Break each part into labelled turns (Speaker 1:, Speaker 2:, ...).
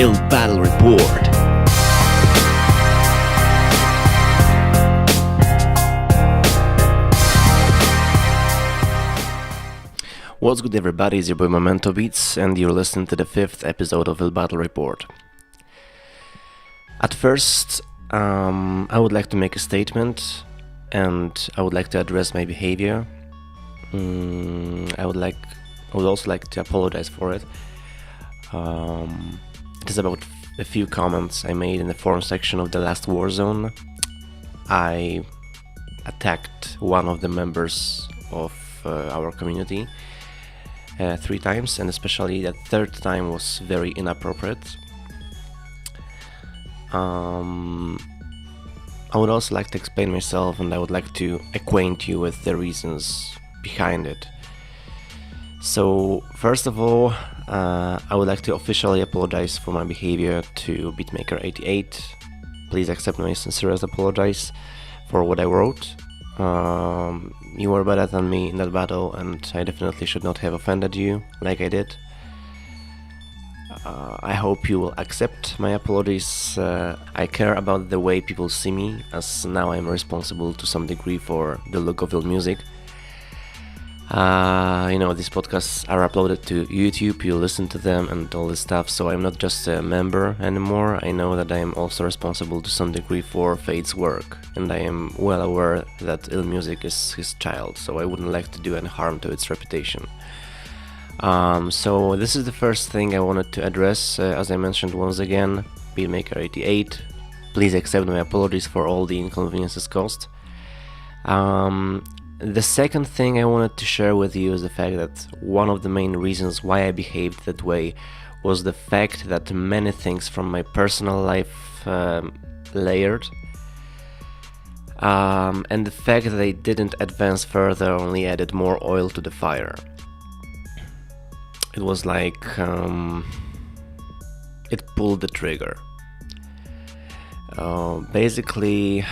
Speaker 1: Ill Battle Report. What's good, everybody? It's your boy Memento Beats, and you're listening to the 5th episode of Ill Battle Report. At first, I would like to make a statement, and I would like to address my behavior. I would also like to apologize for it. It is about a few comments I made in the forum section of the last Warzone. I attacked one of the members of our community 3 times, and especially that 3rd time was very inappropriate. I would also like to explain myself, and I would like to acquaint you with the reasons behind it. So, first of all, I would like to officially apologize for my behavior to Beatmaker88. Please accept my sincerest apologies for what I wrote. You were better than me in that battle, and I definitely should not have offended you like I did. I hope you will accept my apologies. I care about the way people see me, as now I'm responsible to some degree for the look of IllMuzik. These podcasts are uploaded to YouTube, you listen to them and all this stuff, so I'm not just a member anymore. I know that I am also responsible to some degree for Fade's work, and I am well aware that IllMuzik is his child, so I wouldn't like to do any harm to its reputation. So this is the first thing I wanted to address. As I mentioned once again, Beatmaker88, please accept my apologies for all the inconveniences caused. The second thing I wanted to share with you is the fact that one of the main reasons why I behaved that way was the fact that many things from my personal life layered, and the fact that they didn't advance further only added more oil to the fire. It was like it pulled the trigger. Basically,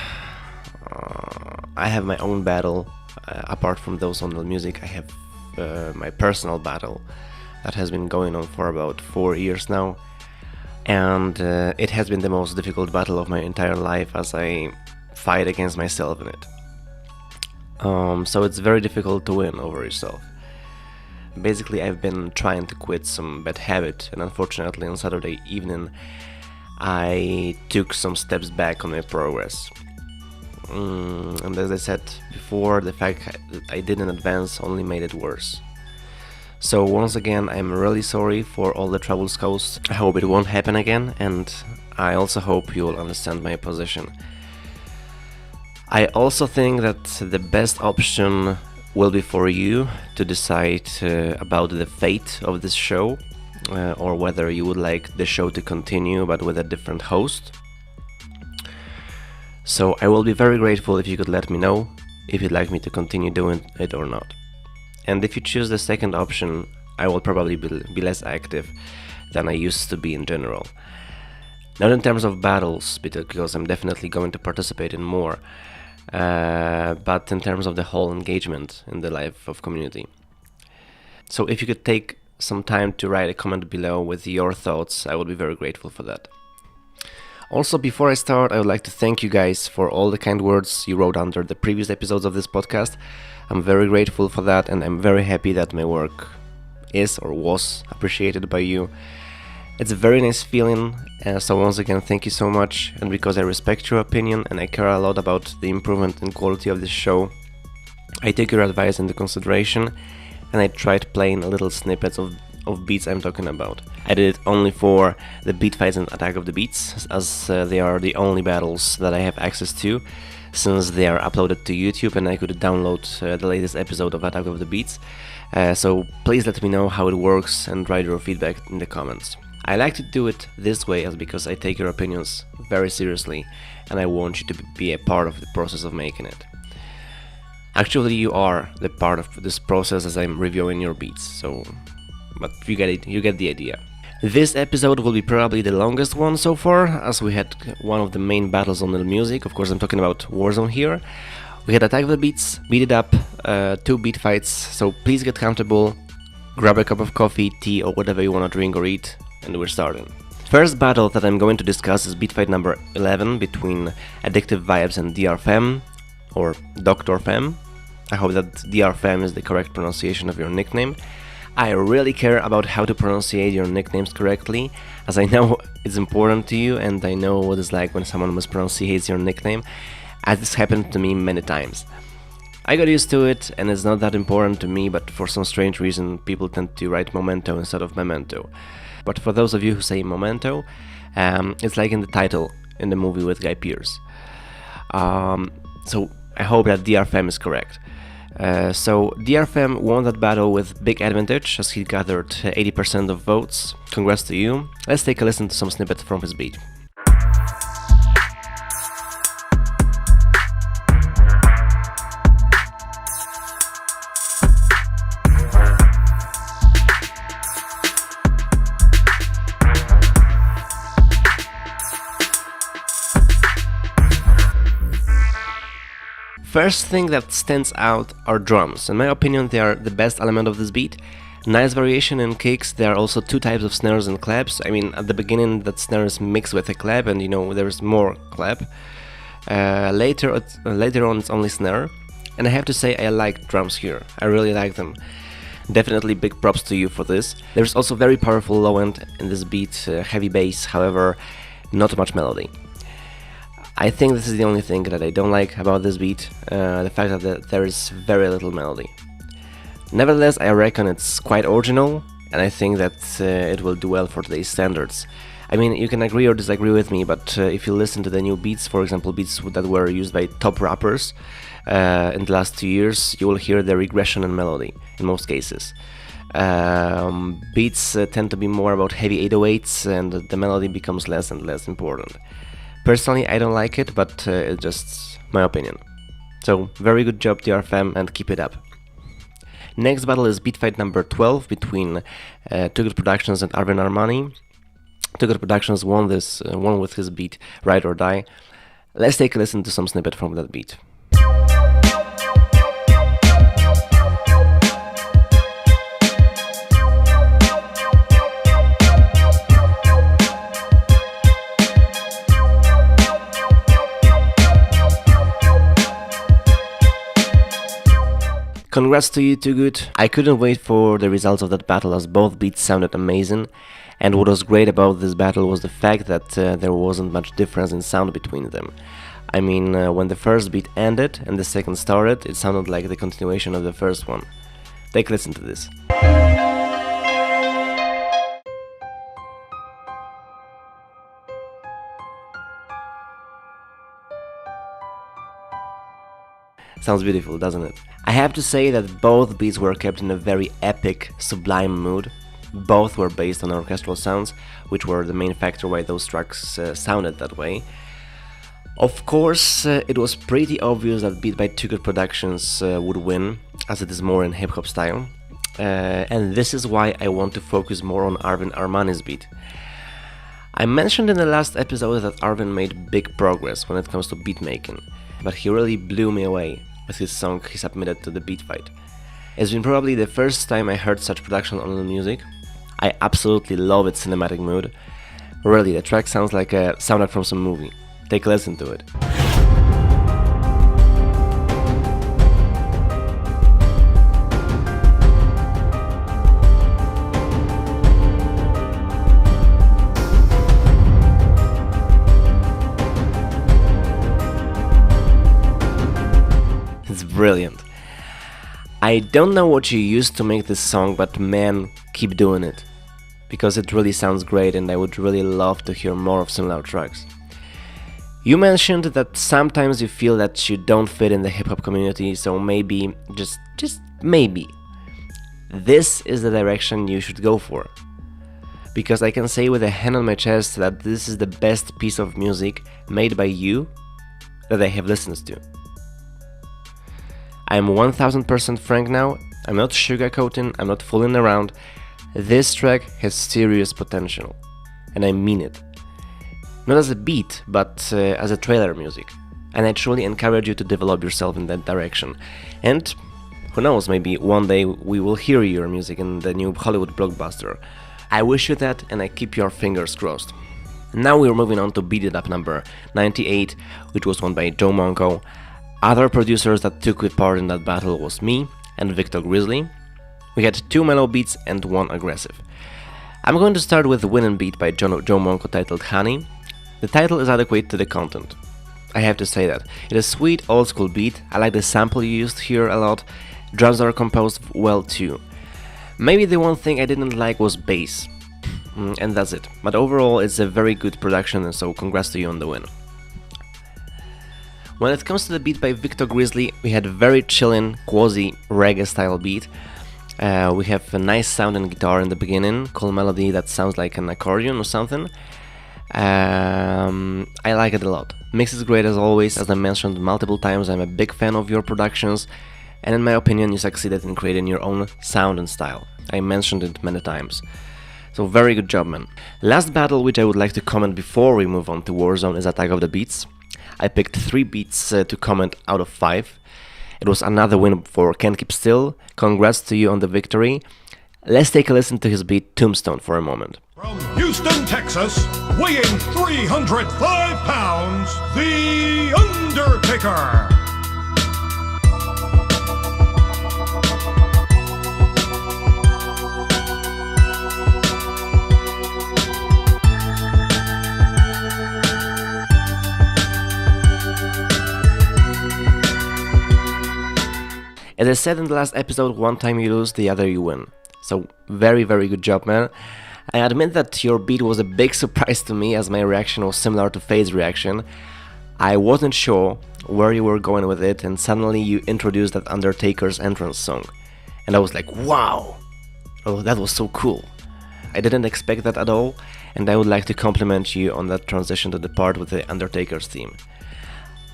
Speaker 1: I have my own battle. Apart from those on IllMuzik, I have my personal battle that has been going on for about 4 years now, and it has been the most difficult battle of my entire life, as I fight against myself in it. So it's very difficult to win over yourself. Basically, I've been trying to quit some bad habit, and unfortunately on Saturday evening I took some steps back on my progress. And as I said before, the fact that I didn't advance only made it worse. So once again, I'm really sorry for all the troubles caused. I hope it won't happen again, and I also hope you will understand my position. I also think that the best option will be for you to decide about the fate of this show, or whether you would like the show to continue but with a different host. So I will be very grateful if you could let me know if you'd like me to continue doing it or not. And if you choose the second option, I will probably be less active than I used to be in general. Not in terms of battles, because I'm definitely going to participate in more, but in terms of the whole engagement in the life of community. So if you could take some time to write a comment below with your thoughts, I would be very grateful for that. Also, before I start, I would like to thank you guys for all the kind words you wrote under the previous episodes of this podcast. I'm very grateful for that, and I'm very happy that my work is or was appreciated by you. It's a very nice feeling, so once again, thank you so much. And because I respect your opinion and I care a lot about the improvement in quality of this show, I take your advice into consideration, and I tried playing little snippets of beats I'm talking about. I did it only for the beat fights and Attack of the Beats, as they are the only battles that I have access to, since they are uploaded to YouTube and I could download the latest episode of Attack of the Beats. So please let me know how it works and write your feedback in the comments. I like to do it this way because I take your opinions very seriously, and I want you to be a part of the process of making it. Actually, you are the part of this process as I'm reviewing your beats, but you get it, you get the idea. This episode will be probably the longest one so far, as we had one of the main battles on IllMuzik. Of course, I'm talking about Warzone here. We had Attack of the Beats, Beat It Up, 2 beat fights, so please get comfortable, grab a cup of coffee, tea, or whatever you want to drink or eat, and we're starting. First battle that I'm going to discuss is beat fight number 11 between Addictive Vibes and DrFem, or Dr. Fem. I hope that DrFem is the correct pronunciation of your nickname. I really care about how to pronunciate your nicknames correctly, as I know it's important to you and I know what it's like when someone mispronounces your nickname, as this happened to me many times. I got used to it and it's not that important to me, but for some strange reason people tend to write Memento instead of Memento. But for those of you who say Memento, it's like in the title in the movie with Guy Pearce. So I hope that DrFem is correct. So DrFem won that battle with big advantage as he gathered 80% of votes. Congrats to you. Let's take a listen to some snippets from his beat. First thing that stands out are drums. In my opinion, they are the best element of this beat. Nice variation in kicks. There are also two types of snares and claps. I mean, at the beginning that snare is mixed with a clap and there's more clap. Later on it's only snare. And I have to say I like drums here. I really like them. Definitely big props to you for this. There's also very powerful low end in this beat, heavy bass, however, not much melody. I think this is the only thing that I don't like about this beat, the fact that there is very little melody. Nevertheless, I reckon it's quite original, and I think that it will do well for today's standards. I mean, you can agree or disagree with me, but if you listen to the new beats, for example, beats that were used by top rappers in the last 2 years, you will hear the regression in melody, in most cases. Beats tend to be more about heavy 808s, and the melody becomes less and less important. Personally, I don't like it, but it's just my opinion. So, very good job DrFem and keep it up. Next battle is beat fight number 12 between Too Good Productions and Arvin Armani. Too Good Productions won with his beat Ride or Die. Let's take a listen to some snippet from that beat. Congrats to you, Too Good. I couldn't wait for the results of that battle as both beats sounded amazing, and what was great about this battle was the fact that there wasn't much difference in sound between them. I mean, when the first beat ended and the second started, it sounded like the continuation of the first one. Take a listen to this. Sounds beautiful, doesn't it? I have to say that both beats were kept in a very epic, sublime mood. Both were based on orchestral sounds, which were the main factor why those tracks sounded that way. Of course, it was pretty obvious that beat by Too Good Productions would win, as it is more in hip-hop style. And this is why I want to focus more on Arvin Armani's beat. I mentioned in the last episode that Arvin made big progress when it comes to beat making, but he really blew me away with his song he submitted to the beat fight. It's been probably the first time I heard such production on IllMuzik. I absolutely love its cinematic mood. Really, the track sounds like a soundtrack from some movie. Take a listen to it. It's brilliant. I don't know what you used to make this song, but man, keep doing it. Because it really sounds great and I would really love to hear more of similar tracks. You mentioned that sometimes you feel that you don't fit in the hip-hop community, so maybe, just maybe, this is the direction you should go for. Because I can say with a hand on my chest that this is the best piece of music made by you that I have listened to. I'm 1000% frank now, I'm not sugarcoating, I'm not fooling around. This track has serious potential, and I mean it. Not as a beat, but as a trailer music. And I truly encourage you to develop yourself in that direction. And who knows, maybe one day we will hear your music in the new Hollywood blockbuster. I wish you that, and I keep your fingers crossed. Now we're moving on to Beat It Up number 98, which was won by Joe Monco. Other producers that took part in that battle was me and Victor Grizzly. We had 2 mellow beats and 1 aggressive. I'm going to start with the winning beat by Joe Monco titled Honey. The title is adequate to the content. I have to say that. It is a sweet old school beat. I like the sample you used here a lot. Drums are composed well too. Maybe the one thing I didn't like was bass. And that's it. But overall it's a very good production, and so congrats to you on the win. When it comes to the beat by Victor Grizzly, we had a very chillin', quasi reggae style beat. We have a nice sounding guitar in the beginning, cool melody that sounds like an accordion or something. I like it a lot. Mix is great as always. As I mentioned multiple times, I'm a big fan of your productions, and in my opinion you succeeded in creating your own sound and style. I mentioned it many times. So very good job, man. Last battle which I would like to comment before we move on to Warzone is Attack of the Beats. I picked 3 beats to comment out of 5. It was another win for Can't Keep Still. Congrats to you on the victory. Let's take a listen to his beat Tombstone for a moment.
Speaker 2: From Houston, Texas, weighing 305 pounds, The Undertaker.
Speaker 1: As I said in the last episode, one time you lose, the other you win. So very good job, man. I admit that your beat was a big surprise to me, as my reaction was similar to Fade's reaction. I wasn't sure where you were going with it, and suddenly you introduced that Undertaker's entrance song. And I was like, wow! Oh, that was so cool. I didn't expect that at all, and I would like to compliment you on that transition to the part with the Undertaker's theme.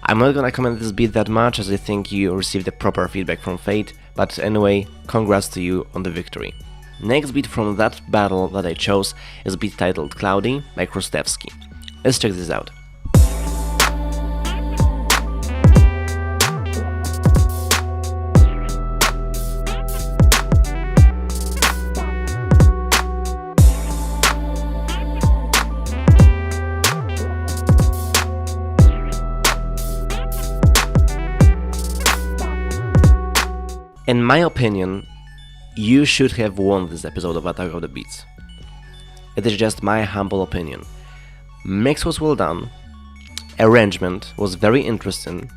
Speaker 1: I'm not gonna comment this beat that much, as I think you received the proper feedback from Fate, but anyway, congrats to you on the victory. Next beat from that battle that I chose is a beat titled Cloudy by Krustevsky. Let's check this out. In my opinion, you should have won this episode of Attack of the Beats. It is just my humble opinion. Mix was well done, arrangement was very interesting.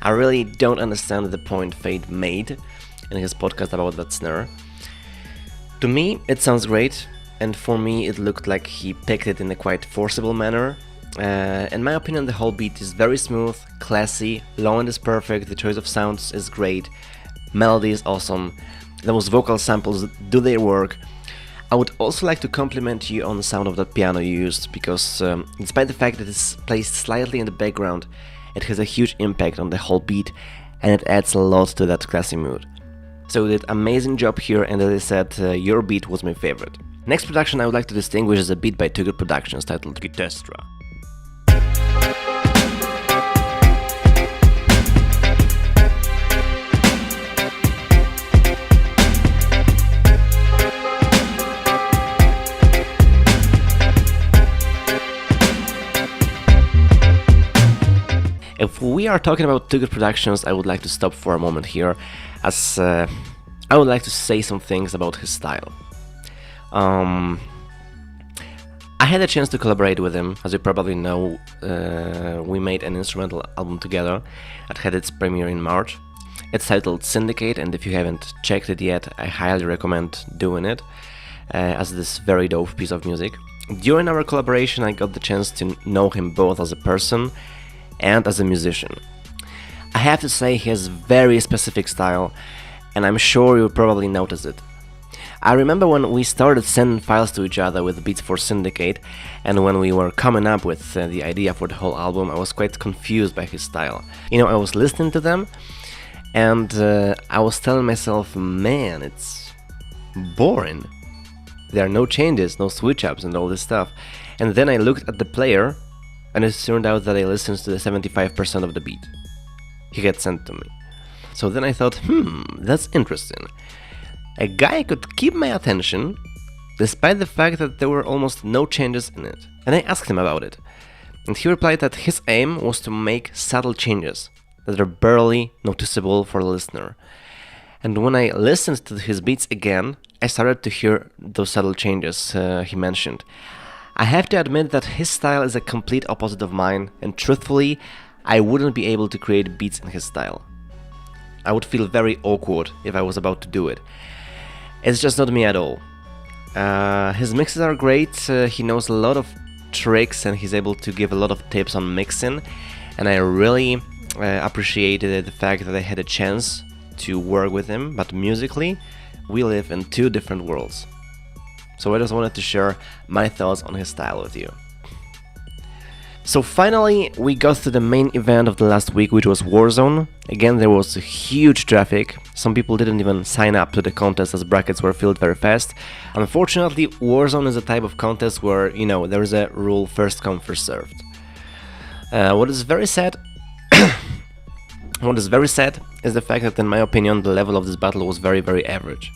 Speaker 1: I really don't understand the point Fade made in his podcast about that snare. To me, it sounds great, and for me it looked like he picked it in a quite forcible manner. In my opinion, the whole beat is very smooth, classy, low end is perfect, the choice of sounds is great. Melody is awesome, those vocal samples do their work. I would also like to compliment you on the sound of that piano you used, because despite the fact that it's placed slightly in the background, it has a huge impact on the whole beat, and it adds a lot to that classy mood. So you did an amazing job here, and as I said, your beat was my favorite. Next production I would like to distinguish is a beat by Too Good Productions titled Guitestra. If we are talking about Too Good Productions, I would like to stop for a moment here, as I would like to say some things about his style. I had a chance to collaborate with him. As you probably know, we made an instrumental album together that had its premiere in March. It's titled Syndicate, and if you haven't checked it yet, I highly recommend doing it, as this very dope piece of music. During our collaboration, I got the chance to know him both as a person and as a musician. I have to say he has very specific style, and I'm sure you probably noticed it. I remember when we started sending files to each other with beats for Syndicate, and when we were coming up with the idea for the whole album, I was quite confused by his style. You know, I was listening to them, and I was telling myself, man, it's boring. There are no changes, no switch-ups and all this stuff. And then I looked at the player, and it turned out that I listened to the 75% of the beat he had sent to me. So then I thought, that's interesting. A guy could keep my attention despite the fact that there were almost no changes in it. And I asked him about it, and he replied that his aim was to make subtle changes that are barely noticeable for the listener. And when I listened to his beats again, I started to hear those subtle changes he mentioned. I have to admit that his style is a complete opposite of mine, and truthfully, I wouldn't be able to create beats in his style. I would feel very awkward if I was about to do it. It's just not me at all. His mixes are great, he knows a lot of tricks and he's able to give a lot of tips on mixing, and I really appreciated the fact that I had a chance to work with him, but musically, we live in two different worlds. So I just wanted to share my thoughts on his style with you. So finally, we got to the main event of the last week, which was Warzone. Again, there was huge traffic. Some people didn't even sign up to the contest as brackets were filled very fast. Unfortunately, Warzone is a type of contest where, there is a rule first come, first served. What is very sad is the fact that, in my opinion, the level of this battle was very, very average.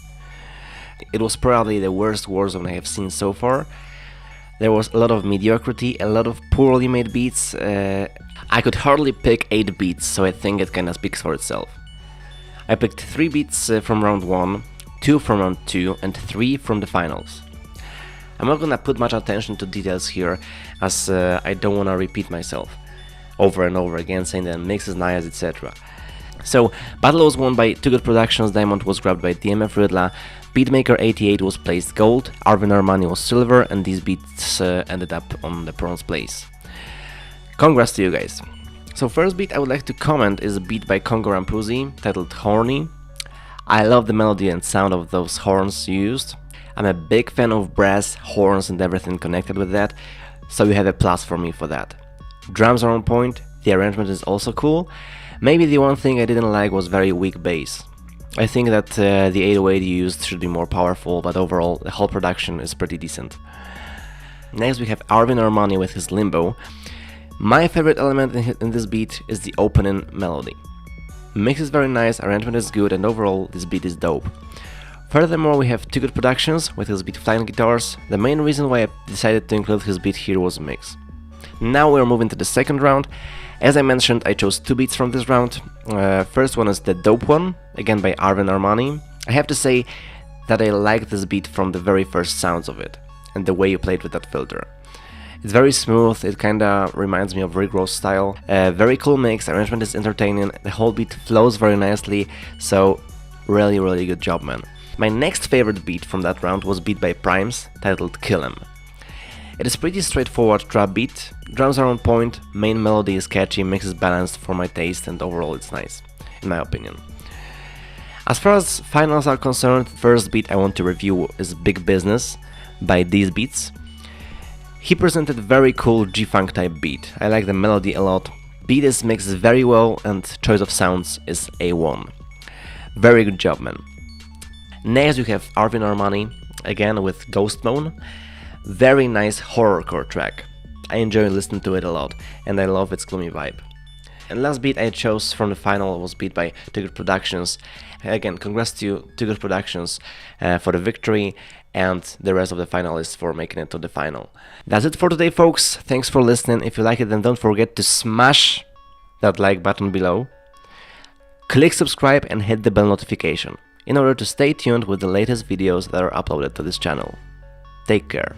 Speaker 1: It was probably the worst Warzone I have seen so far. There was a lot of mediocrity, a lot of poorly made beats. I could hardly pick 8 beats, so I think it kinda speaks for itself. I picked 3 beats from round 1, 2 from round 2, and 3 from the finals. I'm not gonna put much attention to details here, as I don't wanna repeat myself over and over again, saying that mix is nice, etc. So, battle was won by Too Good Productions, diamond was grabbed by DMF Rydla, Beatmaker88 was placed gold, Arvin Armani was silver, and these beats ended up on the bronze place. Congrats to you guys. So first beat I would like to comment is a beat by Congo Rampuzi titled Horny. I love the melody and sound of those horns used. I'm a big fan of brass, horns and everything connected with that, so you have a plus for me for that. Drums are on point, the arrangement is also cool. Maybe the one thing I didn't like was very weak bass. I think that the 808 used should be more powerful, but overall the whole production is pretty decent. Next we have Arvin Armani with his Limbo. My favorite element in this beat is the opening melody. Mix is very nice, arrangement is good, and overall this beat is dope. Furthermore, we have Too Good Productions with his beat Flying Guitars. The main reason why I decided to include his beat here was mix. Now we're moving to the second round. As I mentioned, I chose 2 beats from this round. First one is the Dope One, again by Arvin Armani. I have to say that I like this beat from the very first sounds of it, and the way you played with that filter. It's very smooth, it kinda reminds me of Rick Ross style. Very cool mix, arrangement is entertaining, the whole beat flows very nicely, so really good job, man. My next favorite beat from that round was beat by Primes, titled Kill 'Em. It is pretty straightforward trap beat, drums are on point, main melody is catchy, mix is balanced for my taste, and overall it's nice, in my opinion. As far as finals are concerned, first beat I want to review is Big Business by These Beats. He presented very cool G-Funk type beat, I like the melody a lot, beat is mixed very well and choice of sounds is A1. Very good job, man. Next we have Arvin Armani, again with Ghost Moan. Very nice horrorcore track. I enjoy listening to it a lot, and I love its gloomy vibe. And last beat I chose from the final was beat by Too Good Productions. Again, congrats to Too Good Productions for the victory, and the rest of the finalists for making it to the final. That's it for today, folks. Thanks for listening. If you like it, then don't forget to smash that like button below. Click subscribe and hit the bell notification in order to stay tuned with the latest videos that are uploaded to this channel. Take care.